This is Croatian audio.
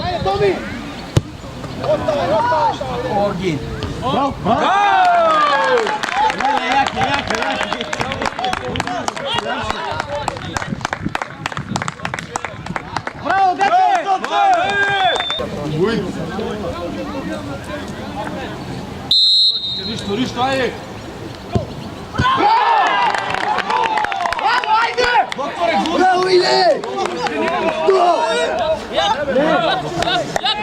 Ajde, Tomi! Ostavaj, Ogi! Bravo! Jaki! Bravo, dete! Ništa, ajde! Bravo, ide! To! Jak!